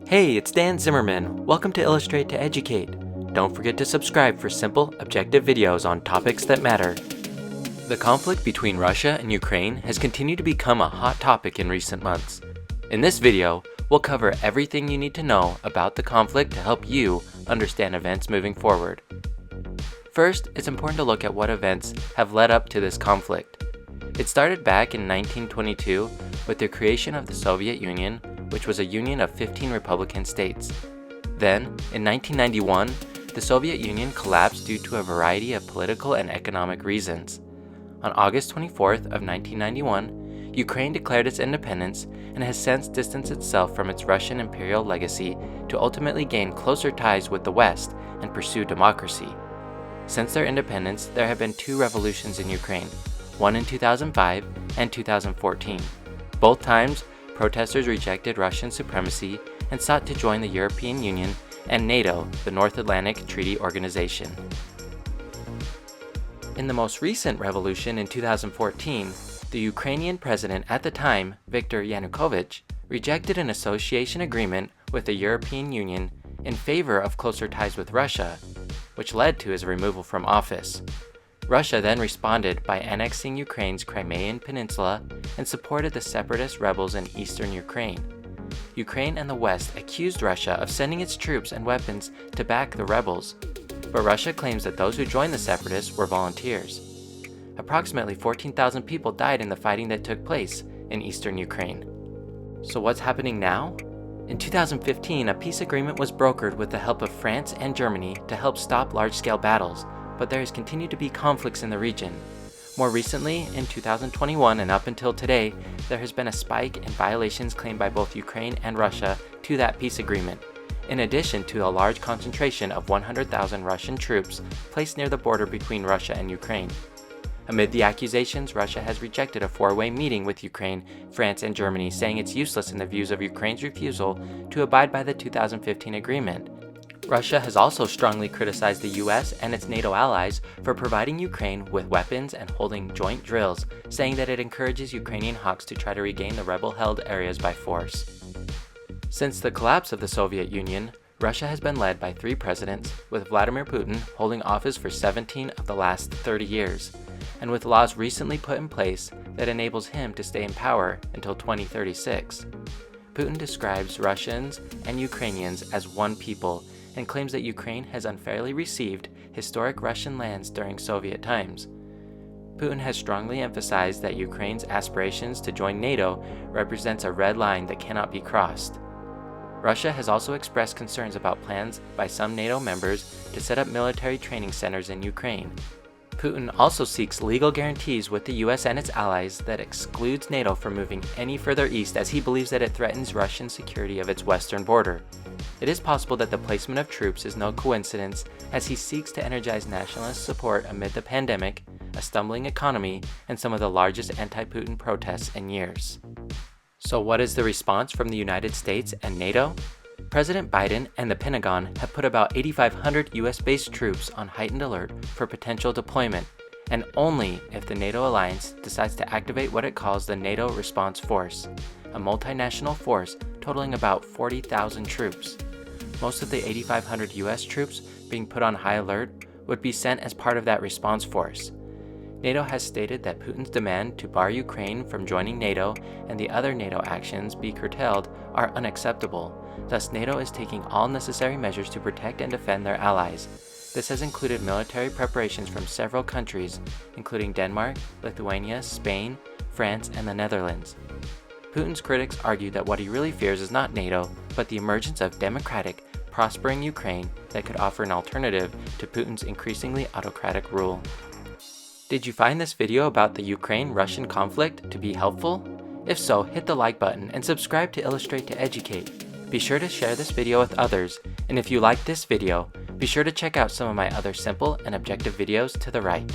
Hey, it's Dan Zimmerman. Welcome to Illustrate to Educate. Don't forget to subscribe for simple, objective videos on topics that matter. The conflict between Russia and Ukraine has continued to become a hot topic in recent months. In this video, we'll cover everything you need to know about the conflict to help you understand events moving forward. First, it's important to look at what events have led up to this conflict. It started back in 1922 with the creation of the Soviet Union, which was a union of 15 Republican states. Then, in 1991, the Soviet Union collapsed due to a variety of political and economic reasons. On August 24th of 1991, Ukraine declared its independence and has since distanced itself from its Russian imperial legacy to ultimately gain closer ties with the West and pursue democracy. Since their independence, there have been two revolutions in Ukraine, one in 2005 and 2014. Both times, protesters rejected Russian supremacy and sought to join the European Union and NATO, the North Atlantic Treaty Organization. In the most recent revolution in 2014, the Ukrainian President at the time, Viktor Yanukovych, rejected an association agreement with the European Union in favor of closer ties with Russia, which led to his removal from office. Russia then responded by annexing Ukraine's Crimean Peninsula and supported the separatist rebels in eastern Ukraine. Ukraine and the West accused Russia of sending its troops and weapons to back the rebels, but Russia claims that those who joined the separatists were volunteers. Approximately 14,000 people died in the fighting that took place in eastern Ukraine. So what's happening now? In 2015, a peace agreement was brokered with the help of France and Germany to help stop large-scale battles, but there has continued to be conflicts in the region. More recently, in 2021 and up until today, there has been a spike in violations claimed by both Ukraine and Russia to that peace agreement, in addition to a large concentration of 100,000 Russian troops placed near the border between Russia and Ukraine. Amid the accusations, Russia has rejected a four-way meeting with Ukraine, France, and Germany, saying it's useless in the views of Ukraine's refusal to abide by the 2015 agreement. Russia has also strongly criticized the US and its NATO allies for providing Ukraine with weapons and holding joint drills, saying that it encourages Ukrainian hawks to try to regain the rebel-held areas by force. Since the collapse of the Soviet Union, Russia has been led by three presidents, with Vladimir Putin holding office for 17 of the last 30 years, and with laws recently put in place that enables him to stay in power until 2036. Putin describes Russians and Ukrainians as one people and claims that Ukraine has unfairly received historic Russian lands during Soviet times. Putin has strongly emphasized that Ukraine's aspirations to join NATO represents a red line that cannot be crossed. Russia has also expressed concerns about plans by some NATO members to set up military training centers in Ukraine. Putin also seeks legal guarantees with the US and its allies that excludes NATO from moving any further east, as he believes that it threatens Russian security of its western border. It is possible that the placement of troops is no coincidence, as he seeks to energize nationalist support amid the pandemic, a stumbling economy, and some of the largest anti-Putin protests in years. So what is the response from the United States and NATO? President Biden and the Pentagon have put about 8,500 US-based troops on heightened alert for potential deployment, and only if the NATO alliance decides to activate what it calls the NATO Response Force, a multinational force totaling about 40,000 troops. Most of the 8,500 US troops being put on high alert would be sent as part of that response force. NATO has stated that Putin's demand to bar Ukraine from joining NATO and the other NATO actions be curtailed are unacceptable. Thus, NATO is taking all necessary measures to protect and defend their allies. This has included military preparations from several countries, including Denmark, Lithuania, Spain, France, and the Netherlands. Putin's critics argue that what he really fears is not NATO, but the emergence of democratic, prospering Ukraine that could offer an alternative to Putin's increasingly autocratic rule. Did you find this video about the Ukraine-Russian conflict to be helpful? If so, hit the like button and subscribe to Illustrate to Educate. Be sure to share this video with others, and if you liked this video, be sure to check out some of my other simple and objective videos to the right.